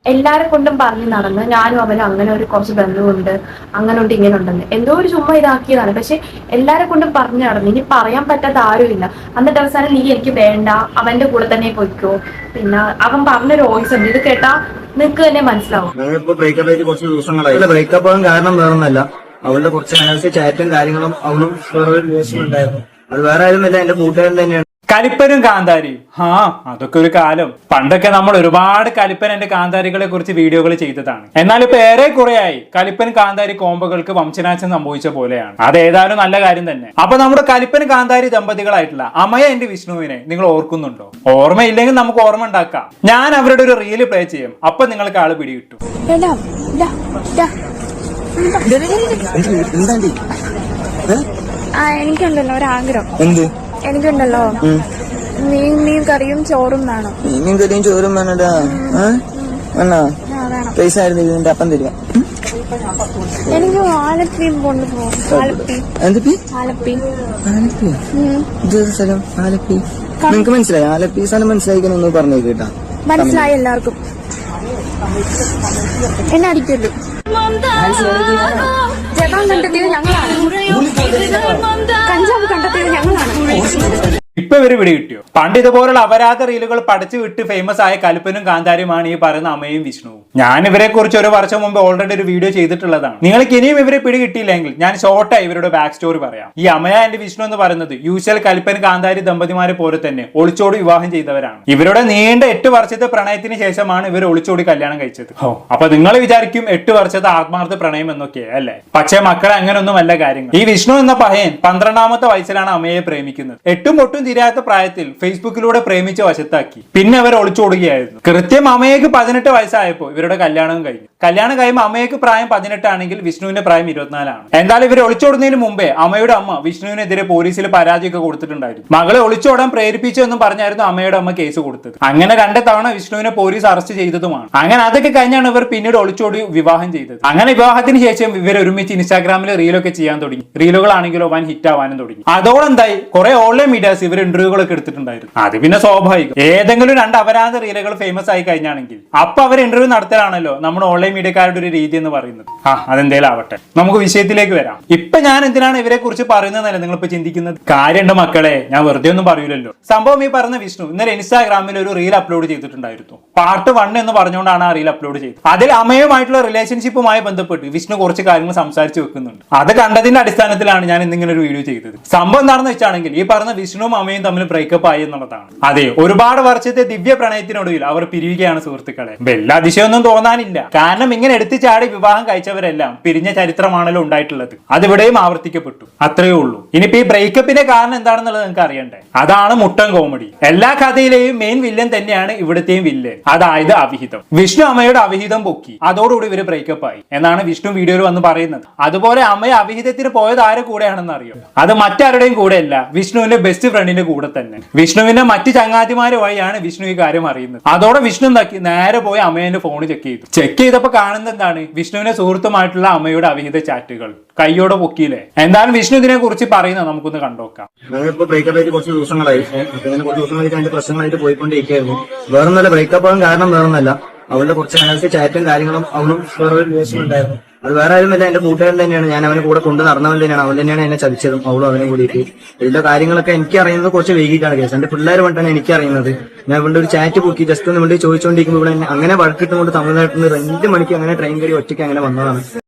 എല്ലാരെ കൊണ്ടും പറഞ്ഞു നടന്ന് ഞാനും അവനും അങ്ങനെ ഒരു കുറച്ച് ബന്ധമുണ്ട്, അങ്ങനെ ഉണ്ട് ഇങ്ങനെ ഉണ്ടെന്ന് എന്തോ ഒരു ചുമ്മാ ഇതാക്കിയതാണ്. പക്ഷെ എല്ലാരെ കൊണ്ടും പറഞ്ഞു നടന്നു. ഇനി പറയാൻ പറ്റാത്ത ആരുമില്ല. എന്നിട്ട് അവസാനം നീ എനിക്ക് വേണ്ട, അവന്റെ കൂടെ തന്നെ പൊയ്ക്കോ. പിന്നെ അവൻ പറഞ്ഞൊരു വോയിസ് ഉണ്ട്, ഇത് കേട്ടാ നിനക്ക് തന്നെ മനസ്സിലാവും. ബ്രേക്കപ്പ് ആയിട്ട് കുറച്ച് ദിവസങ്ങളായി. ബ്രേക്കപ്പ് ആകാൻ കാരണം വേറൊന്നല്ല, അവളുടെ കുറച്ച് അനാവശ്യ ചാറ്റും കാര്യങ്ങളും അവളും വേറെ ഒരു റിലേഷൻ ഉണ്ടായിരുന്നു. അത് വേറെ ആയിരുന്നില്ല, എന്റെ കൂട്ടുകാരൻ തന്നെയാണ്. കലിപ്പനും കാന്താരിയും. അതൊക്കെ ഒരു കാലം. പണ്ടൊക്കെ നമ്മൾ ഒരുപാട് കലിപ്പൻ എന്റെ കാന്താരികളെ കുറിച്ച് വീഡിയോകൾ ചെയ്തതാണ്. എന്നാൽ ഇപ്പൊ ഏറെ കുറെയായി കലിപ്പൻ കാന്താരി കോമ്പകൾക്ക് വംശനാശം സംഭവിച്ച പോലെയാണ്. അത് ഏതായാലും നല്ല കാര്യം തന്നെ. അപ്പൊ നമ്മുടെ കലിപ്പൻ കാന്താരി ദമ്പതികളായിട്ടുള്ള അമയ എന്റെ വിഷ്ണുവിനെ നിങ്ങൾ ഓർക്കുന്നുണ്ടോ? ഓർമ്മയില്ലെങ്കിൽ നമുക്ക് ഓർമ്മ ഉണ്ടാക്കാം. ഞാൻ അവരുടെ ഒരു റീല് പ്ലേ ചെയ്യും, അപ്പൊ നിങ്ങൾക്ക് ആള് പിടികിട്ടും. എനിക്കുണ്ടല്ലോ ഒരാഗ്രഹം. എന്ത്? എനിക്കുണ്ടല്ലോ മീൻ കറിയും ചോറും വേണം. മീൻ കറിയും ചോറും വേണടാ. പൈസ ആയിരുന്നു നിന്റെ അപ്പം തരിക. എനിക്ക് ആലപ്പി കൊണ്ടുപോകും. ആലപ്പി സ്ഥലം ആലപ്പി. നിങ്ങക്ക് മനസ്സിലായി? ആലപ്പി സ്ഥലം മനസ്സിലായിക്കൊന്ന് പറഞ്ഞു കേട്ടാ. മനസ്സിലായി എല്ലാവർക്കും. എന്നെ അടിക്കല്ലോ. ജപാൻ കണ്ടെത്തിയത് ഞങ്ങളാണ്. കഞ്ചാവ് കണ്ടെത്തിയത് ഞങ്ങളാണ്. ഇപ്പൊ ഇവര് പിടി കിട്ടിയോ? പണ്ട് ഇതുപോലുള്ള അപരാധ റീലുകൾ പഠിച്ചു വിട്ട് ഫേമസ് ആയ കലിപ്പനും കാന്താരിയുമാണ് ഈ പറയുന്ന അമ്മയും വിഷ്ണുവും. ഞാൻ ഇവരെ കുറിച്ച് ഒരു വർഷം മുമ്പ് ഓൾറെഡി ഒരു വീഡിയോ ചെയ്തിട്ടുള്ളതാണ്. നിങ്ങൾക്ക് ഇനിയും ഇവരെ പിടി കിട്ടിയില്ലെങ്കിൽ ഞാൻ ഷോർട്ടായി ഇവരുടെ ബാക്ക് സ്റ്റോറി പറയാം. ഈ അമയ ആൻഡ് വിഷ്ണു എന്ന് പറയുന്നത് യൂഷ്വൽ കലിപ്പൻ കാന്താരി ദമ്പതിമാരെ പോലെ തന്നെ ഒളിച്ചോടി വിവാഹം ചെയ്തവരാണ്. ഇവരുടെ നീണ്ട 8 വർഷത്തെ പ്രണയത്തിന് ശേഷമാണ് ഇവർ ഒളിച്ചോടി കല്യാണം കഴിച്ചത്. അപ്പൊ നിങ്ങൾ വിചാരിക്കും 8 വർഷത്തെ ആത്മാർത്ഥ പ്രണയം എന്നൊക്കെ അല്ലേ? പക്ഷേ മക്കളെ അങ്ങനെയൊന്നുമല്ല കാര്യങ്ങൾ. ഈ വിഷ്ണു എന്ന പയ്യൻ 12ാമത്തെ വയസ്സിലാണ് അമ്മയെ പ്രേമിക്കുന്നത്. 8 തീരാത്ത പ്രായത്തിൽ ഫേസ്ബുക്കിലൂടെ പ്രേമിച്ച് വശത്താക്കി. പിന്നെ അവർ ഒളിച്ചോടുകയായിരുന്നു. കൃത്യം അമ്മയ്ക്ക് 18 വയസ്സായപ്പോൾ ഇവരുടെ കല്യാണവും കഴിഞ്ഞു. കല്യാണം കഴിയുമ്പോൾ അമ്മയ്ക്ക് പ്രായം 18 ആണെങ്കിൽ വിഷ്ണുവിന്റെ പ്രായം 24 ആണ്. എന്തായാലും ഇവർ ഒളിച്ചോടുന്നതിന് മുമ്പേ അമ്മയുടെ അമ്മ വിഷ്ണുവിനെതിരെ പോലീസിൽ പരാതിയൊക്കെ കൊടുത്തിട്ടുണ്ടായിരുന്നു. മകളെ ഒളിച്ചോടാൻ പ്രേരിപ്പിച്ചു എന്നും പറഞ്ഞായിരുന്നു അമ്മയുടെ അമ്മ കേസ് കൊടുത്തത്. അങ്ങനെ 2 തവണ വിഷ്ണുവിനെ പോലീസ് അറസ്റ്റ് ചെയ്തതുമാണ്. അങ്ങനെ അതൊക്കെ കഴിഞ്ഞാണ് ഇവർ പിന്നീട് ഒളിച്ചോടി വിവാഹം ചെയ്തത്. അങ്ങനെ വിവാഹത്തിന് ശേഷം ഇവർ ഒരുമിച്ച് ഇൻസ്റ്റാഗ്രാമിൽ റീലൊക്കെ ചെയ്യാൻ തുടങ്ങി. റീലുകളാണെങ്കിലോ വൻ ഹിറ്റ് ആവാനും തുടങ്ങി. അതോടെ എന്തായി, കുറെ ഓൺലൈൻ മീഡിയാസ് ഇവർ ഇന്റർവ്യൂകളൊക്കെ എടുത്തിട്ടുണ്ടായിരുന്നു. അത് പിന്നെ സ്വാഭാവികം. ഏതെങ്കിലും 2 അപരാധ റീലുകൾ ഫേമസ് ആയി കഴിഞ്ഞാണെങ്കിൽ അപ്പൊ അവർ ഇന്റർവ്യൂ നടത്തലാണല്ലോ നമ്മുടെ ഓൺലൈൻ മീഡിയക്കാരുടെ ഒരു രീതി എന്ന് പറയുന്നത്. അതെന്തേലും ആവട്ടെ, നമുക്ക് വിഷയത്തിലേക്ക് വരാം. ഇപ്പൊ ഞാൻ എന്തിനാണ് ഇവരെ കുറിച്ച് പറയുന്നതല്ലേ നിങ്ങളിപ്പോ ചിന്തിക്കുന്നത്? കാര്യമുണ്ട് മക്കളെ, ഞാൻ വെറുതെ ഒന്നും പറയൂലല്ലോ. സംഭവം ഈ പറഞ്ഞ വിഷ്ണു ഇന്നലെ ഇൻസ്റ്റാഗ്രാമിൽ ഒരു റീൽ അപ്ലോഡ് ചെയ്തിട്ടുണ്ടായിരുന്നു. പാർട്ട് 1 എന്ന് പറഞ്ഞുകൊണ്ടാണ് ആ റീൽ അപ്ലോഡ് ചെയ്തത്. അതിൽ അമ്മയുമായിട്ടുള്ള റിലേഷൻഷിപ്പുമായി ബന്ധപ്പെട്ട് വിഷ്ണു കുറച്ച് കാര്യങ്ങൾ സംസാരിച്ച് വെക്കുന്നുണ്ട്. അത് കണ്ടതിന്റെ അടിസ്ഥാനത്തിലാണ് ഞാൻ ഇന്നിങ്ങനെ ഒരു വീഡിയോ ചെയ്തത്. സംഭവം എന്താണെന്ന് വെച്ചാണെങ്കിൽ ഈ പറഞ്ഞ വിഷ്ണുവും അമ്മയും തമ്മിൽ ബ്രേക്കപ്പ് ആയി എന്നുള്ളതാണ്. അതെ, ഒരുപാട് വർഷത്തെ ദിവ്യ പ്രണയത്തിനൊടുവിൽ അവർ പിരിയുകയാണ് സുഹൃത്തുക്കളെ. വലിയ അതിശയൊന്നും തോന്നാനില്ല. കാരണം ഇങ്ങനെ എടുത്തു ചാടി വിവാഹം കഴിച്ചവരെല്ലാം പിരിഞ്ഞ ചരിത്രമാണല്ലോ ഉണ്ടായിട്ടുള്ളത്. അതിവിടെയും ആവർത്തിക്കപ്പെട്ടു, അത്രയേ ഉള്ളൂ. ഇനിയിപ്പോ ഈ ബ്രേക്കപ്പിന്റെ കാരണം എന്താണെന്നുള്ളത് നിങ്ങൾക്ക് അറിയണ്ടേ? അതാണ് മുട്ടൻ കോമഡി. എല്ലാ കഥയിലെയും മെയിൻ വില്ലൻ തന്നെയാണ് ഇവിടത്തെയും വില്ലൻ, അതായത് അവിഹിതം. വിഷ്ണു അമ്മയുടെ അവിഹിതം പൊക്കി, അതോടുകൂടി ഇവര് ബ്രേക്കപ്പ് ആയി എന്നാണ് വിഷ്ണു വീഡിയോയിൽ വന്ന് പറയുന്നത്. അതുപോലെ അമ്മയെ അവിഹിതത്തിന് പോയത് ആരുടെ കൂടെയാണെന്ന് അറിയോ? അത് മറ്റാരുടെയും കൂടെയല്ല, വിഷ്ണുവിന്റെ ബെസ്റ്റ് ഫ്രണ്ടിന്റെ കൂടെ തന്നെ. വിഷ്ണുവിന്റെ മറ്റ് ചങ്ങാതിമാരുമായാണ് വിഷ്ണു ഈ കാര്യം അറിയുന്നത്. അതോടെ വിഷ്ണു എന്താക്കി, നേരെ പോയി അമ്മേന്റെ ഫോൺ ചെക്ക് ചെയ്തപ്പോ കാണുന്നത് എന്താണ്? വിഷ്ണുവിന്റെ സുഹൃത്തുമായിട്ടുള്ള അമ്മയുടെ അവിഹിത ചാറ്റുകൾ കയ്യോടെ പൊക്കിയില്ലേ. എന്തായാലും വിഷ്ണു ഇതിനെ കുറിച്ച് പറയുന്നത് നമുക്കൊന്ന് കണ്ടോക്കാം. ഞങ്ങളിപ്പോ ബ്രേക്കപ്പ് ആയിട്ട് കുറച്ച് ദിവസങ്ങളായി. കുറച്ച് ദിവസങ്ങളായിട്ട് അതിന്റെ പ്രശ്നങ്ങളായിട്ട് പോയിക്കൊണ്ടിരിക്കുകയായിരുന്നു. വേറൊന്നല്ല, ബ്രേക്കപ്പ് ആകാൻ കാരണം വേറൊന്നല്ല, അവളുടെ കുറച്ച് അനാവശ്യ ചാറ്റും കാര്യങ്ങളും അവളും വേറെ ഒരു റിലേഷൻ ഉണ്ടായിരുന്നു. അത് വേറെ ആയിരുന്നില്ല, എന്റെ കൂട്ടുകാരൻ തന്നെയാണ്. ഞാൻ അവനെ കൂടെ കൊണ്ട് നടന്നവൻ തന്നെയാണ്. അവൻ തന്നെയാണ് എന്നെ ചതിച്ചതും അവളും അവനെ കൂടിയിട്ട്. ഇതിന്റെ കാര്യങ്ങളൊക്കെ എനിക്ക് അറിയുന്നത് കുറച്ച് വൈകിട്ടാണ് കേസ്. എന്റെ പിള്ളേർ കൊണ്ടാണ് എനിക്ക് അറിയുന്നത്. ഞാൻ ഇവിടെ ഒരു ചാറ്റ് പൊക്കി ജസ്റ്റ് ഒന്ന് വേണ്ടി ചോദിച്ചുകൊണ്ടിരിക്കുമ്പോൾ ഇവിടെ അങ്ങനെ വഴക്കിട്ടുകൊണ്ട് തമിഴ്നാട്ടിൽ നിന്ന് 2 മണിക്ക് അങ്ങനെ ട്രെയിൻ കയറി ഒറ്റയ്ക്ക് അങ്ങനെ വന്നതാണ്.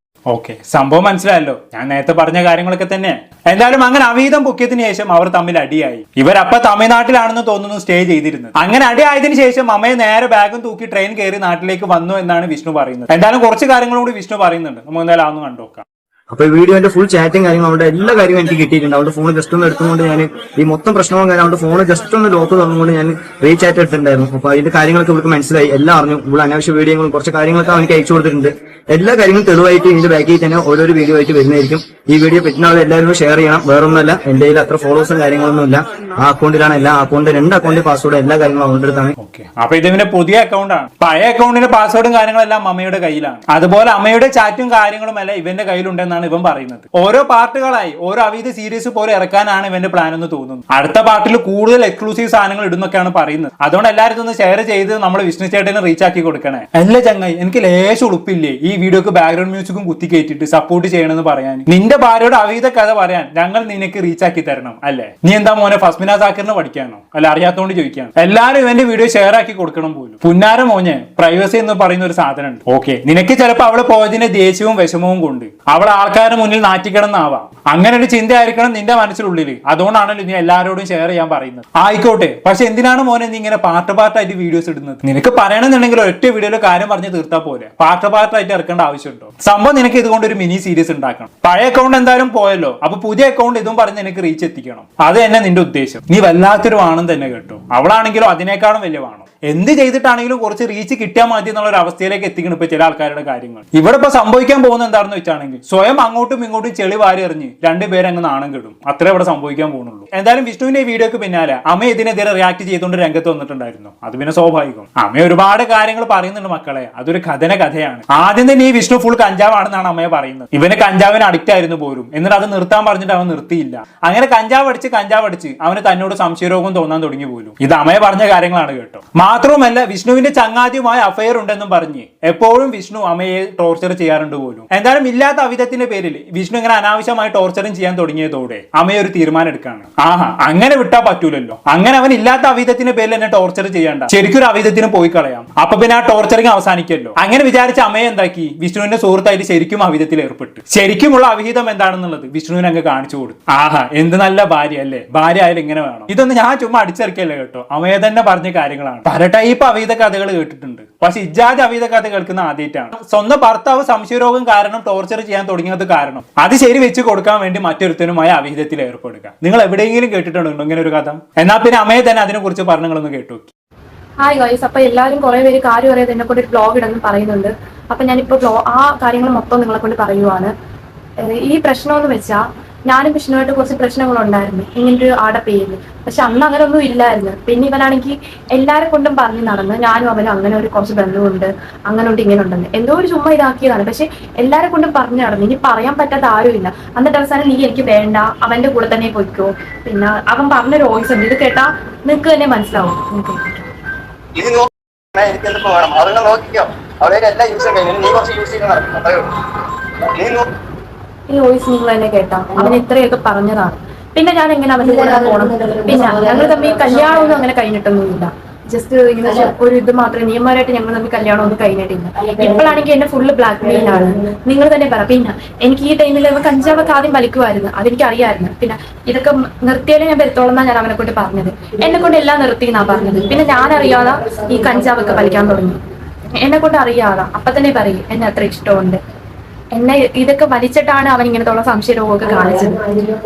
ഓക്കെ, സംഭവം മനസ്സിലായല്ലോ. ഞാൻ നേരത്തെ പറഞ്ഞ കാര്യങ്ങളൊക്കെ തന്നെ. എന്തായാലും അങ്ങനെ അവിഹിതം പൊക്കിയതിനു ശേഷം അവർ തമ്മിൽ അടിയായി. ഇവരപ്പ തമിഴ്നാട്ടിലാണെന്ന് തോന്നുന്നു സ്റ്റേ ചെയ്തിരുന്നത്. അങ്ങനെ അടിയായതിനു ശേഷം അമ്മയെ നേരെ ബാഗും തൂക്കി ട്രെയിൻ കയറി നാട്ടിലേക്ക് വന്നു എന്നാണ് വിഷ്ണു പറയുന്നത്. എന്തായാലും കുറച്ച് കാര്യങ്ങളും കൂടി വിഷ്ണു പറയുന്നുണ്ട്. നമുക്ക് എന്തായാലും അതൊന്ന് കണ്ടോക്കാം. അപ്പൊ ഈ വീഡിയോന്റെ ഫുൾ ചാറ്റും കാര്യങ്ങളും അവരുടെ എല്ലാ കാര്യവും എനിക്ക് കിട്ടിയിട്ടുണ്ട്. അവരുടെ ഫോൺ ജസ്റ്റ് ഒന്ന് എടുത്തുകൊണ്ട് ഞാൻ ഈ മൊത്തം പ്രശ്നവും കാര്യം അവരുടെ ഫോൺ ജസ്റ്റ് ഒന്ന് ലോക്ക് തുറന്നുകൊണ്ട് ഞാൻ റീചാറ്റ് എടുത്തിട്ടുണ്ടായിരുന്നു. അപ്പൊ അതിന്റെ കാര്യങ്ങളൊക്കെ ഇവർക്ക് മനസ്സിലായി, എല്ലാം അറിഞ്ഞു. ഇവിടെ അനാവശ്യ വീഡിയോകളും കുറച്ച് കാര്യങ്ങളൊക്കെ അവർക്ക് അയച്ചു കൊടുത്തിട്ടുണ്ട്. എല്ലാ കാര്യങ്ങളും തെളിവായിട്ട് ഇതിന്റെ ബാക്കിൽ തന്നെ ഓരോരോ വീഡിയോ ആയിട്ട് വരുന്നതായിരിക്കും. ഈ വീഡിയോ പറ്റുന്ന എല്ലാവരും ഷെയർ ചെയ്യണം. വേറൊന്നുമല്ല, എന്റെ കയ്യിൽ അത്ര ഫോളോവേഴ്സും കാര്യങ്ങളൊന്നും ഇല്ല. ആ അക്കൗണ്ടിലാണ് എല്ലാ അക്കൗണ്ട് 2 അക്കൗണ്ട് പാസ്വേഡ് എല്ലാ കാര്യങ്ങളും അവരുടെ അടുത്താണ്. അപ്പൊ ഇതിന്റെ പുതിയ അക്കൗണ്ടാണ്. പഴയ അക്കൗണ്ടിന്റെ പാസ്വേഡും കാര്യങ്ങളെല്ലാം അമ്മയുടെ കയ്യിലാണ്. അതുപോലെ അമ്മയുടെ ചാറ്റും കാര്യങ്ങളും എല്ലാം ഇവന്റെ കയ്യിലുണ്ടെന്നാണ് എന്നാണ് ഇവൻ പറയുന്നത്. ഓരോ പാർട്ടുകളായി ഓരോ അവീത സീരീസ് പോലെ ഇറക്കാനാണ് ഇവന്റെ പ്ലാൻ എന്ന് തോന്നുന്നു. അടുത്ത പാർട്ടിൽ കൂടുതൽ എക്സ്ക്ലൂസീവ് സാധനങ്ങൾ ഇടുന്നൊക്കെയാണ് പറയുന്നത്. അതുകൊണ്ട് എല്ലാവരും ഒന്ന് ഷെയർ ചെയ്ത് നമ്മൾ വിഷ്ണു ചേട്ടനെ റീച്ച് ആക്കി കൊടുക്കണേ. അല്ല ചങ്ങായി, എനിക്ക് ലേശം ഉളുപ്പില്ലേ ഈ വീഡിയോക്ക് ബാക്ക്ഗ്രൗണ്ട് മ്യൂസിക്കും കുത്തി കയറ്റിട്ട് സപ്പോർട്ട് ചെയ്യണമെന്ന് പറയാൻ. നിന്റെ ഭാര്യയുടെ അവീത കഥ പറയാൻ ഞങ്ങൾ നിനക്ക് റീച്ച് ആക്കി തരണം അല്ലേ? നീ എന്താ മോനെ ഫസ്മിന സാക്കിറിനെ പഠിക്കാനോ? അല്ല അറിയാത്തോണ്ട് ചോദിക്കാണ്. എല്ലാരും ഇവന്റെ വീഡിയോ ഷെയർ ആക്കി കൊടുക്കണം പോലും. പുന്നാര മോനെ പ്രൈവസി എന്ന് പറയുന്ന ഒരു സാധനം ഉണ്ട്. ഓക്കെ, നിനക്ക് ചിലപ്പോൾ അവള് പോയതിന്റെ ദേഷ്യവും വിഷമവും കൊണ്ട് അവൾ ആൾക്കാരുടെ മുന്നിൽ നാറ്റിക്കണം. അങ്ങനെ ഒരു ചിന്തയായിരിക്കണം നിന്റെ മനസ്സിലുള്ളിൽ. അതുകൊണ്ടാണല്ലോ നീ എല്ലാവരോടും ഷെയർ ചെയ്യാൻ പറയുന്നത്. ആയിക്കോട്ടെ, പക്ഷെ എന്തിനാണ് മോനെ നീ ഇങ്ങനെ പാർട്ടായിട്ട് വീഡിയോസ് ഇടുന്നത്? നിനക്ക് പറയണമെന്നുണ്ടെങ്കിൽ ഒറ്റ വീഡിയോയിൽ കാര്യം പറഞ്ഞ് തീർത്താൽ പോലെ പാർട്ടായിട്ട് ഇറക്കേണ്ട ആവശ്യമുണ്ടോ? സംഭവം നിനക്ക് ഇതുകൊണ്ട് ഒരു മിനി സീരീസ് ഉണ്ടാക്കണം. പഴയ അക്കൗണ്ട് എന്തായാലും പോയല്ലോ, അപ്പൊ പുതിയ അക്കൗണ്ട് ഇതും പറഞ്ഞ് നിനക്ക് റീച്ച് എത്തിക്കണം. അത് തന്നെ നിന്റെ ഉദ്ദേശം. നീ വല്ലാത്തൊരു വാണം തന്നെ കേട്ടോ. അവളാണെങ്കിലും അതിനേക്കാളും വലിയ വാണം. എന്ത് ചെയ്തിട്ടാണെങ്കിലും കുറച്ച് റീച്ച് കിട്ടിയാൽ മതി എന്നുള്ള ഒരു അവസ്ഥയിലേക്ക് എത്തിക്കണം ഇപ്പൊ ചില ആൾക്കാരുടെ കാര്യങ്ങൾ. ഇവിടെ ഇപ്പൊ സംഭവിക്കാൻ പോകുന്നത് എന്താണെന്ന് വെച്ചാണെങ്കിൽ സ്വയം അങ്ങോട്ടും ഇങ്ങോട്ടും ചെളി വാരി എറിഞ്ഞ് രണ്ടുപേരും അങ്ങ് നാണം കെടും. അത്രേ ഇവിടെ സംഭവിക്കാൻ പോകുന്നുള്ളൂ. എന്തായാലും വിഷ്ണുവിന്റെ ഈ വീഡിയോക്ക് പിന്നാലെ അമ്മ ഇതിനെതിരെ റിയാക്ട് ചെയ്തുകൊണ്ട് രംഗത്ത് വന്നിട്ടുണ്ടായിരുന്നു. അത് പിന്നെ സ്വാഭാവികം. അമ്മ ഒരുപാട് കാര്യങ്ങൾ പറയുന്നുണ്ട് മക്കളെ. അതൊരു കഥയാണ്. ആദ്യം തന്നെ ഈ വിഷ്ണു ഫുൾ കഞ്ചാവാണെന്നാണ് അമ്മയെ പറയുന്നത്. ഇവന് കഞ്ചാവിന് അഡിക്റ്റ് ആയിരുന്നു പോലും. എന്നിട്ട് അത് നിർത്താൻ പറഞ്ഞിട്ട് അവൻ നിർത്തിയില്ല. അങ്ങനെ കഞ്ചാവ് അടിച്ച് അവന് തന്നോട് സംശയരോഗം തോന്നാൻ തുടങ്ങി പോലും. ഇത് അമ്മയെ പറഞ്ഞ കാര്യങ്ങളാണ് കേട്ടോ. മാത്രവുമല്ല വിഷ്ണുവിന്റെ ചങ്ങാതിയുമായ അഫയർ ഉണ്ടെന്നും പറഞ്ഞ് എപ്പോഴും വിഷ്ണു അമ്മയെ ടോർച്ചർ ചെയ്യാറുണ്ട് പോലും. എന്തായാലും ഇല്ലാത്ത അവിധത്തിന്റെ പേരിൽ വിഷ്ണു ഇങ്ങനെ അനാവശ്യമായി ടോർച്ചറും ചെയ്യാൻ തുടങ്ങിയതോടെ അമ്മയെ ഒരു തീരുമാനം എടുക്കാണ്. അങ്ങനെ വിട്ടാ പറ്റൂലല്ലോ. അങ്ങനെ അവൻ ഇല്ലാത്ത അവിധത്തിന്റെ പേരിൽ എന്നെ ടോർച്ചർ ചെയ്യണ്ട, ശരിക്കും ഒരു അവിധത്തിന് പോയി കളയാം. അപ്പൊ പിന്നെ ആ ടോർച്ചറിങ് അവസാനിക്കല്ലോ. അങ്ങനെ വിചാരിച്ച അമ്മയെ എന്താക്കി, വിഷ്ണുവിന്റെ സുഹൃത്തായിട്ട് ശരിക്കും അവിധത്തിൽ ഏർപ്പെട്ടു. ശരിക്കുമുള്ള അവിഹിതം എന്താണെന്നുള്ളത് വിഷ്ണുവിനെ അങ്ങ് കാണിച്ചു കൊടുത്തു. എന്ത് നല്ല ഭാര്യ അല്ലേ? ഭാര്യ ആയാലും ഇങ്ങനെ വേണം. ഇതൊന്നും ഞാൻ ചുമ്മാ അടിച്ചിറക്കിയല്ലേ കേട്ടോ. അമ്മയെ തന്നെ പറഞ്ഞ കാര്യങ്ങളാണ്. പല ടൈപ്പ് അവീത കഥകൾ കേട്ടിട്ടുണ്ട്, പക്ഷെ ഇജാദ് അവീത കഥ കേൾക്കുന്ന ആദ്യമായിട്ടാണ്. സ്വന്തം ഭർത്താവ് സംശയരോഗം കാരണം ടോർച്ചർ ചെയ്യാൻ തുടങ്ങിയത് കാരണം അത് ശരി വെച്ച് കൊടുക്കാൻ വേണ്ടി മറ്റൊരുത്തനുമായ അവിഹിതത്തിൽ ഏർപ്പെടുക. നിങ്ങൾ എവിടെയെങ്കിലും കേട്ടിട്ടുണ്ടോ ഇങ്ങനെ ഒരു കഥ? എന്നാൽ പിന്നെ അമ്മയെ തന്നെ അതിനെ കുറിച്ച് പറഞ്ഞങ്ങളൊന്ന് കേട്ടു. ഹായ് ഗൈസ്, അപ്പൊ എല്ലാവരും കുറെ പേര് കാര്യം അറിയാതെ എന്നെ കൊണ്ട് ഒരു ബ്ലോഗ് ഇടുന്നു പറയുന്നുണ്ട്. അപ്പൊ ഞാനിപ്പോ ആ കാര്യങ്ങൾ മൊത്തം നിങ്ങളെ കൊണ്ട് പറയുവാണ്. ഈ പ്രശ്നം എന്ന് വെച്ചാൽ ഞാനും വിഷ്ണുവായിട്ട് കുറച്ച് പ്രശ്നങ്ങളുണ്ടായിരുന്നു ഇങ്ങനൊരു ആടെ പേരിൽ. പക്ഷെ അന്ന് അങ്ങനെ ഒന്നും ഇല്ലായിരുന്നു. പിന്നെ ഇവനാണെങ്കിൽ എല്ലാരെ കൊണ്ടും പറഞ്ഞു നടന്ന് ഞാനും അവനും അങ്ങനെ ഒരു കുറച്ച് ബന്ധമുണ്ട്, അങ്ങനെ ഉണ്ട് ഇങ്ങനെ ഉണ്ടെന്ന് എന്തോ ഒരു ചുമ്മാ ഇതാക്കിയതാണ്. പക്ഷെ എല്ലാരെ കൊണ്ടും പറഞ്ഞു നടന്നു. ഇനി പറയാൻ പറ്റാത്ത ആരുമില്ല. എന്നിട്ട് അവസാനം നീ എനിക്ക് വേണ്ട, അവന്റെ കൂടെ തന്നെ പോയിക്കോ. പിന്നെ അവൻ പറഞ്ഞൊരു വോയിസ് ഉണ്ട്, ഇത് കേട്ടാ നിനക്ക് തന്നെ മനസ്സിലാവും. ഈ വോയിസ് നിങ്ങൾ തന്നെ കേട്ടാ അവൻ ഇത്രയൊക്കെ പറഞ്ഞതാണ്. പിന്നെ ഞാൻ എങ്ങനെ അവന്റെ കൂടെ പോകണം? പിന്നെ ഞങ്ങൾ തമ്മിൽ കല്യാണമൊന്നും അങ്ങനെ കഴിഞ്ഞിട്ടൊന്നുമില്ല. ജസ്റ്റ് ഇങ്ങനെ ഒരു ഇത് മാത്രമേ നിയമപരമായിട്ട് ഞങ്ങൾ തമ്മിൽ കല്യാണമൊന്നും കഴിഞ്ഞിട്ടില്ല. ഇപ്പോഴാണെങ്കിൽ എന്നെ ഫുള്ള് ബ്ലാക്ക് മെയിൽ ആണ്. നിങ്ങൾ തന്നെ പറ. പിന്നെ എനിക്ക് ഈ ടൈമിൽ കഞ്ചാവൊക്കെ ആദ്യം വലിക്കുമായിരുന്നു, അതെനിക്ക് അറിയാമായിരുന്നു. പിന്നെ ഇതൊക്കെ നിർത്തിയാലേ ഞാൻ വരുത്തോളം എന്നാണ് ഞാൻ അവനെ കൊണ്ട് പറഞ്ഞത്. എന്നെ കൊണ്ട് എല്ലാം നിർത്തി എന്നാ പറഞ്ഞത്. പിന്നെ ഞാൻ അറിയാതെ ഈ കഞ്ചാവൊക്കെ വലിക്കാൻ തുടങ്ങി. എന്നെ കൊണ്ട് അറിയാതെ അപ്പൊ തന്നെ പറയും എന്നെ അത്ര ഇഷ്ടമുണ്ട്. എന്നെ ഇതൊക്കെ വലിച്ചിട്ടാണ് അവൻ ഇങ്ങനത്തുള്ള സംശയരോഗമൊക്കെ കാണിച്ചത്.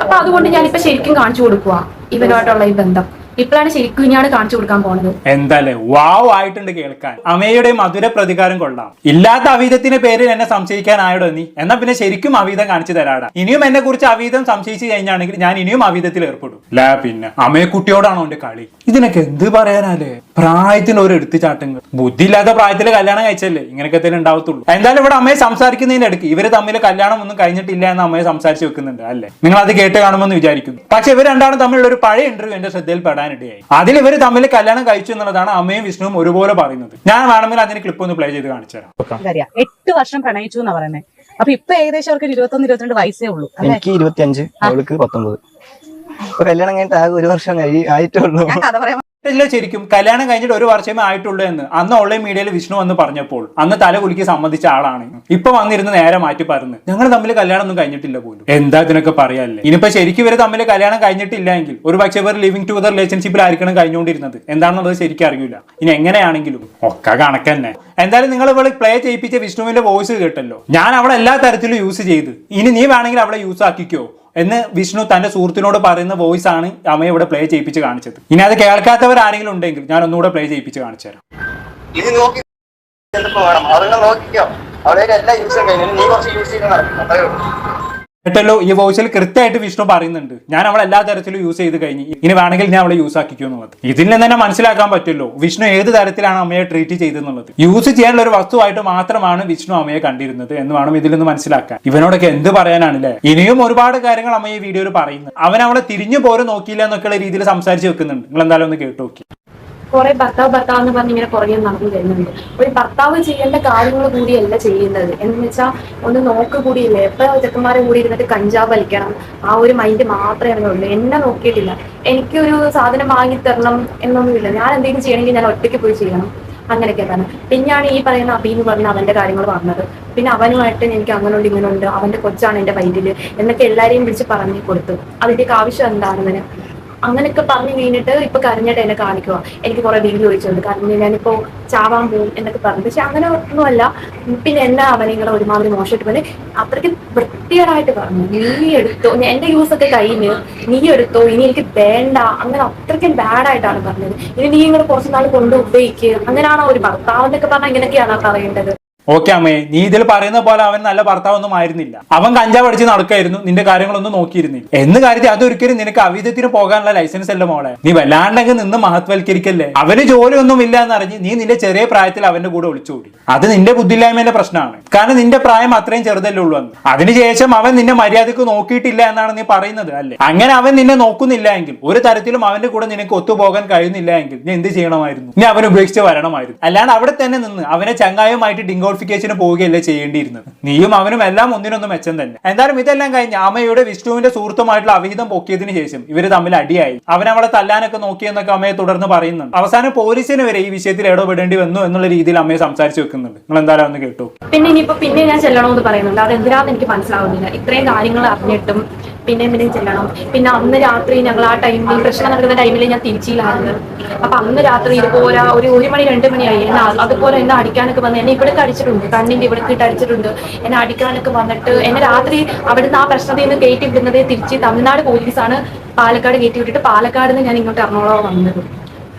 അപ്പൊ അതുകൊണ്ട് ഞാനിപ്പോ ശരിക്കും കാണിച്ചു കൊടുക്കുക ഇവനുമായിട്ടുള്ള ഈ ബന്ധം. ഇപ്പോഴാണ് ശരിക്കും ഇനിയാണ് കാണിച്ചു കൊടുക്കാൻ പോണത്. എന്തായാലും വാവ് ആയിട്ടുണ്ട് കേൾക്കാൻ. അമ്മയുടെ മധുര പ്രതികാരം കൊള്ളാം. ഇല്ലാത്ത അവീതത്തിന്റെ പേരിൽ എന്നെ സംശയിക്കാനായോടോ നീ? എന്നാ പിന്നെ ശരിക്കും അവീതം കാണിച്ചു തരാടാ. ഇനിയും എന്നെ കുറിച്ച് അവീതം സംശയിച്ചു കഴിഞ്ഞാണെങ്കിൽ ഞാൻ ഇനിയും അവീതത്തിൽ ഏർപ്പെടും. പിന്നെ അമ്മയെ കുട്ടിയോടാണോ എന്റെ കളി? ഇതിനൊക്കെ എന്ത് പറയാനാലേ? പ്രായത്തിന് ഒരു എടുത്തുചാട്ടങ്ങൾ. ബുദ്ധിയില്ലാത്ത പ്രായത്തിൽ കല്യാണം കഴിച്ചല്ലേ ഇങ്ങനെയൊക്കെ തന്നെ ഉണ്ടാവത്തുള്ളൂ. എന്തായാലും ഇവിടെ അമ്മയെ സംസാരിക്കുന്നതിന്റെ ഇടയ്ക്ക് ഇവര് തമ്മിൽ കല്യാണം ഒന്നും കഴിഞ്ഞിട്ടില്ല എന്ന് അമ്മയെ സംസാരിച്ച് വെക്കുന്നുണ്ട് അല്ലേ? നിങ്ങൾ അത് കേട്ട് കാണുമെന്ന് വിചാരിക്കുന്നു. പക്ഷെ ഇവർ രണ്ടാളും തമ്മിലുള്ള ഒരു പഴയ ഇന്റർവ്യൂ എന്റെ ശ്രദ്ധയിൽപ്പെടാൻ ഇടയായി. അതിൽ ഇവർ തമ്മിൽ കല്യാണം കഴിച്ചു എന്നുള്ളതാണ് അമ്മയും വിഷ്ണുവും ഒരുപോലെ പറയുന്നത്. ഞാൻ വേണമെങ്കിൽ അതിന് ക്ലിപ്പ് ഒന്ന് പ്ലേ ചെയ്ത് കാണിച്ചു തരാം. 8 വർഷം പ്രണയിച്ചു എന്നാ പറയുന്നത്. അപ്പൊ ഇപ്പൊ ഏകദേശം അവർക്ക് 21-22 വയസ്സേ ഉള്ളൂ. എനിക്ക് 25, അവൾക്ക് 19. കല്യാണം കഴിഞ്ഞിട്ട് ആകെ 1 വർഷം ആയിട്ടുള്ളൂ. ഞാൻ കഥ പറയാൻ ശരിക്കും കല്യാണം കഴിഞ്ഞിട്ട് 1 വർഷമേ ആയിട്ടുള്ളൂ എന്ന് അന്ന് ഓൺലൈൻ മീഡിയയിൽ വിഷ്ണു വന്ന് പറഞ്ഞപ്പോൾ അന്ന് തല കുലുക്കി സമ്മതിച്ച ആളാണ്. ഇപ്പൊ വന്നിരുന്ന് നേരെ മാറ്റി പറഞ്ഞ് ഞങ്ങൾ തമ്മിൽ കല്യാണം ഒന്നും കഴിഞ്ഞിട്ടില്ല പോലും. എന്താ ഇതിനൊക്കെ പറയാല്ലേ? ഇനിയിപ്പോ ശരിക്കും ഇവര് തമ്മിൽ കല്യാണം കഴിഞ്ഞിട്ടില്ല എങ്കിൽ ഒരു പക്ഷേ ഇവർ ലിവിംഗ് ടുഗദർ റിലേഷൻഷിപ്പിലായിരിക്കണം കഴിഞ്ഞുകൊണ്ടിരുന്നത്. എന്താണെന്നുള്ളത് ശരിക്കും അറിയില്ല. ഇനി എങ്ങനെയാണെങ്കിലും ഒക്കെ കണക്കന്നെ. എന്തായാലും നിങ്ങൾ ഇവളെ പ്ലേ ചെയ്യിപ്പിച്ച വിഷ്ണുവിന്റെ വോയിസ് കേട്ടല്ലോ. ഞാൻ അവളെ എല്ലാ തരത്തിലും യൂസ് ചെയ്ത് ഇനി നീ വേണമെങ്കിൽ അവളെ യൂസ് ആക്കിക്കോ എന്ന് വിഷ്ണു തന്റെ സുഹൃത്തിനോട് പറയുന്ന വോയിസ് ആണ് അമ്മയെ ഇവിടെ പ്ലേ ചെയ്യിപ്പിച്ച് കാണിച്ചത്. ഇനി അത് കേൾക്കാത്തവർ ആരെങ്കിലും ഉണ്ടെങ്കിൽ ഞാൻ ഒന്നുകൂടെ പ്ലേ ചെയ്യിപ്പിച്ച് കാണിച്ചു തരാം. നോക്കിക്കോ, അവളെ എല്ലാ യൂസും കഴിഞ്ഞു, നീ കുറച്ച് യൂസ് ചെയ്ത് നടക്കും. കേട്ടല്ലോ, ഈ വോയിസിൽ കൃത്യമായിട്ട് വിഷ്ണു പറയുന്നുണ്ട് ഞാൻ അവളെ എല്ലാ തരത്തിലും യൂസ് ചെയ്ത് കഴിഞ്ഞു, ഇനി വേണമെങ്കിൽ ഞാൻ അവളെ യൂസ് ആക്കിക്കോ എന്നുള്ളത്. ഇതിൽ നിന്ന് തന്നെ മനസ്സിലാക്കാൻ പറ്റുമല്ലോ വിഷ്ണു ഏത് തരത്തിലാണ് അമ്മയെ ട്രീറ്റ് ചെയ്തെന്നുള്ളത്. യൂസ് ചെയ്യാനുള്ള ഒരു വസ്തുവായിട്ട് മാത്രമാണ് വിഷ്ണു അമ്മയെ കണ്ടിരുന്നത് എന്ന് വേണം ഇതിൽ നിന്ന് മനസ്സിലാക്കാൻ. ഇവനോടൊക്കെ എന്ത് പറയാനാണല്ലേ. ഇനിയും ഒരുപാട് കാര്യങ്ങൾ അമ്മ ഈ വീഡിയോയിൽ പറയുന്നത്. അവൻ അവളെ തിരിഞ്ഞു പോലും നോക്കിയില്ല എന്നൊക്കെയുള്ള രീതിയിൽ സംസാരിച്ച് വെക്കുന്നുണ്ട്. നിങ്ങൾ എന്തായാലും ഒന്ന് കേട്ടു നോക്കി. കുറെ ഭർത്താവ് എന്ന് പറഞ്ഞ് ഇങ്ങനെ പുറകെ നടന്നു വരുന്നുണ്ട്. ഒരു ഭർത്താവ് ചെയ്യേണ്ട കാര്യങ്ങൾ കൂടിയല്ല ചെയ്യുന്നത്. എന്ന് വെച്ചാൽ ഒന്ന് നോക്ക് കൂടിയില്ല. എപ്പോഴും ചെക്കന്മാരെ കൂടി ഇരുന്നിട്ട് കഞ്ചാവ് വലിക്കണം, ആ ഒരു മൈൻഡ് മാത്രമേ അവനുള്ളൂ. എന്നെ നോക്കിയിട്ടില്ല. എനിക്കൊരു സാധനം വാങ്ങിത്തരണം എന്നൊന്നുമില്ല. ഞാൻ എന്തെങ്കിലും ചെയ്യണമെങ്കിൽ ഞാൻ ഒറ്റയ്ക്ക് പോയി ചെയ്യണം, അങ്ങനെയൊക്കെ തന്നെ. പിന്നെയാണ് ഈ പറയുന്ന അബി എന്ന് പറഞ്ഞ അവന്റെ കാര്യങ്ങൾ പറഞ്ഞത്. പിന്നെ അവനുമായിട്ട് എനിക്ക് അങ്ങനെയുണ്ട് ഇങ്ങനെയുണ്ട്, അവന്റെ കൊച്ചാണ് എന്റെ വയറ്റില് എന്നൊക്കെ എല്ലാരെയും വിളിച്ച് പറഞ്ഞു കൊടുത്തു. അതിന്റെയൊക്കെ ആവശ്യം എന്താണെന്ന് അങ്ങനെയൊക്കെ പറഞ്ഞു കഴിഞ്ഞിട്ട് ഇപ്പൊ കരഞ്ഞിട്ട് എന്നെ കാണിക്കുക. എനിക്ക് കുറെ വീഡിയോ ചോദിച്ചിട്ടുണ്ട്, കരഞ്ഞ് ഞാനിപ്പോ ചാവാൻ പോകും എന്നൊക്കെ പറഞ്ഞു. പക്ഷെ അങ്ങനെ ഒന്നുമല്ല. പിന്നെ എന്നെ അവനിങ്ങളെ ഒരുമാതിരി മോശമായിട്ട് പോലെ അത്രയ്ക്ക് വൃത്തികേടായിട്ട് പറഞ്ഞു. നീ എടുത്തോ, എന്റെ യൂസ് ഒക്കെ കഴിഞ്ഞ് നീ എടുത്തോ, ഇനി എനിക്ക് വേണ്ട, അങ്ങനെ അത്രയ്ക്കും ബാഡായിട്ടാണ് പറഞ്ഞത്. ഇനി നീ ഇങ്ങനെ കുറച്ച് നാൾ കൊണ്ട് ഉപയോഗിക്കുക, അങ്ങനെയാണോ ഒരു ഭർത്താവെന്നൊക്കെ പറഞ്ഞാൽ ഇങ്ങനെയൊക്കെയാണോ പറയേണ്ടത്? ഓക്കെ അമ്മേ, നീ ഇതിൽ പറയുന്ന പോലെ അവൻ നല്ല ഭർത്താവൊന്നും ആയിരുന്നില്ല. അവൻ കഞ്ചാവ് അടിച്ച് നടക്കായിരുന്നു, നിന്റെ കാര്യങ്ങളൊന്നും നോക്കിയിരുന്നില്ല എന്ന് കാര്യത്തിൽ അതൊരിക്കലും നിനക്ക് അവിധത്തിന് പോകാനുള്ള ലൈസൻസ് അല്ല മോളെ. നീ വല്ലാണ്ടെങ്കിൽ നിന്ന് മഹത്വൽക്കരിക്കല്ലേ. അവന് ജോലിയൊന്നും ഇല്ല എന്നറിഞ്ഞ് നീ നിന്റെ ചെറിയ പ്രായത്തിൽ അവന്റെ കൂടെ ഒളിച്ചോടി. അത് നിന്റെ ബുദ്ധിയില്ലായ്മയുടെ പ്രശ്നമാണ്. കാരണം നിന്റെ പ്രായം അത്രയും ചെറുതല്ലേ ഉള്ളൂ എന്ന്. അതിനുശേഷം അവൻ നിന്നെ മര്യാദക്ക് നോക്കിയിട്ടില്ല എന്നാണ് നീ പറയുന്നത് അല്ലേ? അങ്ങനെ അവൻ നിന്നെ നോക്കുന്നില്ല എങ്കിൽ, ഒരു തരത്തിലും അവന്റെ കൂടെ നിനക്ക് ഒത്തുപോകാൻ കഴിയുന്നില്ല എങ്കിൽ നീ എന്ത് ചെയ്യണമായിരുന്നു? നീ അവനെ ഉപേക്ഷിച്ച് വരണമായിരുന്നു. അല്ലാണ്ട് അവിടെ തന്നെ നിന്ന് അവനെ ചങ്ങായുമായിട്ട് ഡിംഗോളിഫിക്കേഷന് പോവുകയല്ലേ ചെയ്യേണ്ടിയിരുന്നത്. നീയും അവനും എല്ലാം ഒന്നിനൊന്നും മെച്ചം തന്നെ. എന്തായാലും ഇതെല്ലാം കഴിഞ്ഞ് അമ്മയുടെ വിഷ്ണുവിന്റെ സുഹൃത്തുമായിട്ടുള്ള അവിഹിതം പൊക്കിയതിനു ശേഷം ഇവര് തമ്മിൽ അടിയായി. അവൻ അവളെ തല്ലാനൊക്കെ നോക്കിയെന്നൊക്കെ അമ്മയെ തുടർന്ന് പറയുന്നുണ്ട്. അവസാനം പോലീസിന് വരെ ഈ വിഷയത്തിൽ ഇടപെടേണ്ടി വന്നു എന്നുള്ള രീതിയിൽ അമ്മയെ സംസാരിച്ച് വെക്കുന്നുണ്ട്. നിങ്ങൾ എന്തായാലും ഒന്ന് കേട്ടു. പിന്നെ ഞാൻ ചെല്ലണമെന്ന് പറയുന്നുണ്ട്. അതെന്തിനാന്ന് എനിക്ക് മനസ്സിലാവുന്നില്ല. ഇത്രയും കാര്യങ്ങൾ അറിഞ്ഞിട്ടും പിന്നെ ചെല്ലണം. പിന്നെ അന്ന് രാത്രി ഞങ്ങൾ ആ ടൈമിൽ പ്രശ്നം നടക്കുന്ന ടൈമിൽ ഞാൻ തിരിച്ചില്ലായിരുന്നു. അപ്പൊ അന്ന് രാത്രി ഇതുപോലെ ഒരു മണി 2 മണിയായി. അതുപോലെ എന്നെ അടിക്കാനൊക്കെ വന്ന് എന്നെ ഇവിടേക്ക് അടിച്ചിട്ടുണ്ട്, കണ്ണിന്റെ ഇവിടേക്ക് ഇട്ട് അടിച്ചിട്ടുണ്ട്. എന്നെ അടിക്കാനൊക്കെ വന്നിട്ട് എന്നെ രാത്രി അവിടുന്ന് ആ പ്രശ്നത്തിൽ നിന്ന് കയറ്റി വിടുന്നത് തിരിച്ച് തമിഴ്നാട് പോലീസാണ് പാലക്കാട് കയറ്റി വിട്ടിട്ട് പാലക്കാട് നിന്ന് ഞാൻ ഇങ്ങോട്ട് എറണാകുളം വന്നത്.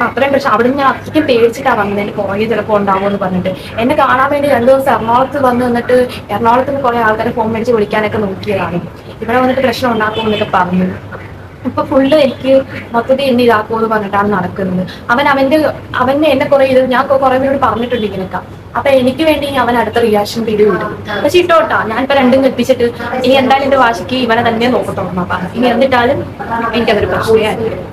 അത്രയും പ്രശ്നം അവിടെ ഞാൻ അത്രയ്ക്കും പേടിച്ചിട്ടാണ് വന്നത്. എനിക്ക് പുറകെ ചിലപ്പോൾ ഉണ്ടാവുമെന്ന് പറഞ്ഞിട്ട് എന്നെ കാണാൻ വേണ്ടി 2 ദിവസം എറണാകുളത്ത് വന്ന് നിന്നിട്ട് എറണാകുളത്ത് നിന്ന് കുറെ ആൾക്കാരെ ഫോൺ മേടിച്ച് വിളിക്കാനൊക്കെ നോക്കിയതാണ്. ഇവിടെ വന്നിട്ട് പ്രശ്നം ഉണ്ടാക്കുമെന്നൊക്കെ പറഞ്ഞു. ഇപ്പൊ ഫുള്ള് എനിക്ക് മൊത്തത്തിൽ എന്നെ ഇതാക്കുമെന്ന് പറഞ്ഞിട്ടാണ് നടക്കുന്നത്. അവന്റെ എന്നെ കുറെ ഇത് ഞാൻ കുറെ പേരോട് പറഞ്ഞിട്ടുണ്ട് ഇങ്ങനെയൊക്കെ. അപ്പൊ എനിക്ക് വേണ്ടി അവൻ അടുത്ത റിയാക്ഷൻ പിടിവിടും. പക്ഷെ ഇട്ടോട്ടാ, ഞാനിപ്പോ രണ്ടും കെട്ടിച്ചിട്ട് ഇനി എന്തായാലും എന്റെ വാശിക്ക് ഇവനെ തന്നെ നോക്കത്തോളാം പറഞ്ഞു. ഇനി എന്നിട്ടാലും എനിക്കതൊരു പ്രശ്നമായിരിക്കും.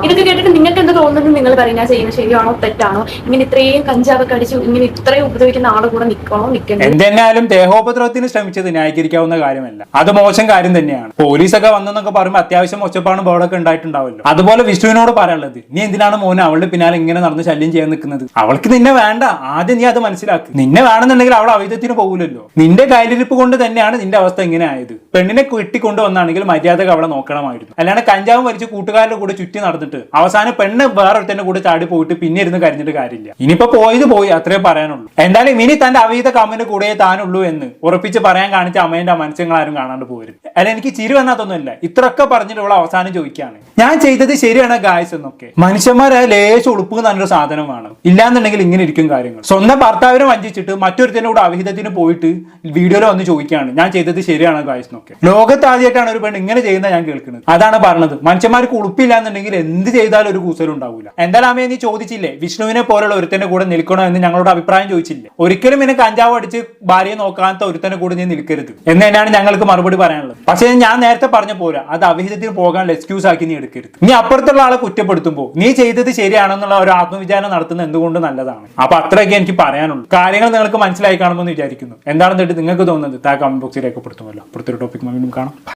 ഇതൊക്കെ കേട്ടിട്ട് നിങ്ങൾക്ക് എന്ത് തോന്നുന്നു? നിങ്ങൾ പറയുന്ന ചെയ്യുന്നത് ശരിയാണോ തെറ്റാണോ? ഇങ്ങനെ ഇത്രയും കഞ്ചാവൊക്കെ അടിച്ച് ഇങ്ങനെ ഇത്രയും ഉപദ്രവിക്കുന്ന ആളെ കൂടെ നിൽക്കണോ? എന്തെന്നാലും ദേഹോപദ്രവത്തിന് ശ്രമിച്ചത് ന്യായീകരിക്കാവുന്ന കാര്യമല്ല. അത് മോശം കാര്യം തന്നെയാണ്. പോലീസൊക്കെ വന്നെന്നൊക്കെ പറയുമ്പോൾ അത്യാവശ്യം ഒച്ചപ്പാടും ബോർഡൊക്കെ ഉണ്ടായിട്ടുണ്ടാവല്ലോ. അതുപോലെ വിഷ്ണുവിനോട് പറയാനുള്ളത്, നീ എന്തിനാണ് മോനെ അവളുടെ പിന്നാലെ ഇങ്ങനെ നടന്ന് ശല്യം ചെയ്യാൻ നിൽക്കുന്നത്? അവൾക്ക് നിന്നെ വേണ്ട. ആദ്യം നീ അത് മനസ്സിലാക്ക്. നിന്നെ വേണമെന്നുണ്ടെങ്കിൽ അവൾ അവിധത്തിന് പോകില്ലല്ലോ. നിന്റെ കയ്യിലിരിപ്പ് കൊണ്ട് തന്നെയാണ് നിന്റെ അവസ്ഥ ഇങ്ങനെ ആയത്. പെണ്ണിനെ കെട്ടിക്കൊണ്ടുവന്നാണെങ്കിൽ മര്യാദക്ക് അവളെ നോക്കണമായിരുന്നു. അല്ലാണ്ട് കഞ്ചാവും വലിച്ച് കൂട്ടുകാരുടെ കൂടെ ചുറ്റി നടന്നിട്ട് അവസാനം പെണ്ണ് വേറൊരുത്തന്റെ കൂടെ ചാടി പോയിട്ട് പിന്നെ ഇരുന്ന് കരഞ്ഞിട്ട് കാര്യമില്ല. ഇനിയിപ്പോ പോയി അത്രേ പറയാനുള്ളൂ. എന്തായാലും ഇനി തന്റെ അവീത കമ്മിന്റെ കൂടെ താനുള്ളൂ എന്ന് ഉറപ്പിച്ച് പറയാൻ കാണിച്ച അമ്മേന്റെ മനസ്സങ്ങൾ ആരും കാണാണ്ട് പോരും. അല്ല, എനിക്ക് ചിരി വന്നാത്തൊന്നുമില്ല. ഇത്രയൊക്കെ പറഞ്ഞിട്ട് അവൾ അവസാനം ചോദിക്കുകയാണ്, ഞാൻ ചെയ്തത് ശരിയാണ് ഗായ്സ് എന്നൊക്കെ. മനുഷ്യന്മാരെ ലേശം ഉളുപ്പ് നല്ലൊരു സാധനമാണ്. ഇല്ലാന്നുണ്ടെങ്കിൽ ഇങ്ങനെ ഇരിക്കും കാര്യങ്ങൾ. സ്വന്തം ഭർത്താവിനെ വഞ്ചിച്ചിട്ട് മറ്റൊരുത്തന്റെ കൂടെ അവിഹിതത്തിന് പോയിട്ട് വീഡിയോയിൽ വന്ന് ചോദിക്കുകയാണ്, ഞാൻ ചെയ്തത് ശരിയാണ് ഗായ്സ് എന്നൊക്കെ. ലോകത്ത് ആദ്യമായിട്ടാണ് ഒരു പെണ്ണ് ഇങ്ങനെ ചെയ്യുന്നത് ഞാൻ കേൾക്കുന്നത്. അതാണ് പറഞ്ഞത്. മനുഷ്യന്മാർക്ക് ഉളുപ്പില്ല എന്നുണ്ടെങ്കിൽ എന്ത് ചെയ്താലും ഒരു കൂസലും ഉണ്ടാവില്ല. എന്തായാലും അമ്മയെ നീ ചോദിച്ചില്ലേ വിഷ്ണുവിനെ പോലുള്ള ഒരുത്തന്റെ കൂടെ നിൽക്കണോ എന്ന് ഞങ്ങളോട് അഭിപ്രായം ചോദിച്ചില്ലേ? ഒരിക്കലും എന്നെ കഞ്ചാവ് അടിച്ച് ഭാര്യയെ നോക്കാത്ത ഒരുത്തന്റെ കൂടെ നീ നിൽക്കരുത് എന്ന് തന്നെയാണ് ഞങ്ങൾക്ക് മറുപടി പറയാനുള്ളത്. പക്ഷേ ഞാൻ നേരത്തെ പറഞ്ഞ പോരാ, അത് അവിഹിതത്തിന് പോകാനുള്ള എക്സ്ക്യൂസ് ആക്കി നീ എടുക്കരുത്. നീ അപ്പുറത്തുള്ള ആളെ കുറ്റപ്പെടുത്തുമ്പോൾ നീ ചെയ്തത് ശരിയാണെന്നുള്ള ഒരു ആത്മവിചാരം നടത്തുന്നത് എന്തുകൊണ്ട് നല്ലതാണ്. അപ്പൊ അത്രയൊക്കെ എനിക്ക് പറയാനുള്ളൂ. കാര്യങ്ങൾ നിങ്ങൾക്ക് മനസ്സിലായി കാണുമെന്ന് വിചാരിക്കുന്നു. എന്താണെന്ന് നിങ്ങൾക്ക് തോന്നുന്നത് കമന്റ് ബോക്സിൽ രേഖപ്പെടുത്തുമല്ലോ. അടുത്തൊരു ടോപ്പിക് വീണ്ടും കാണാം.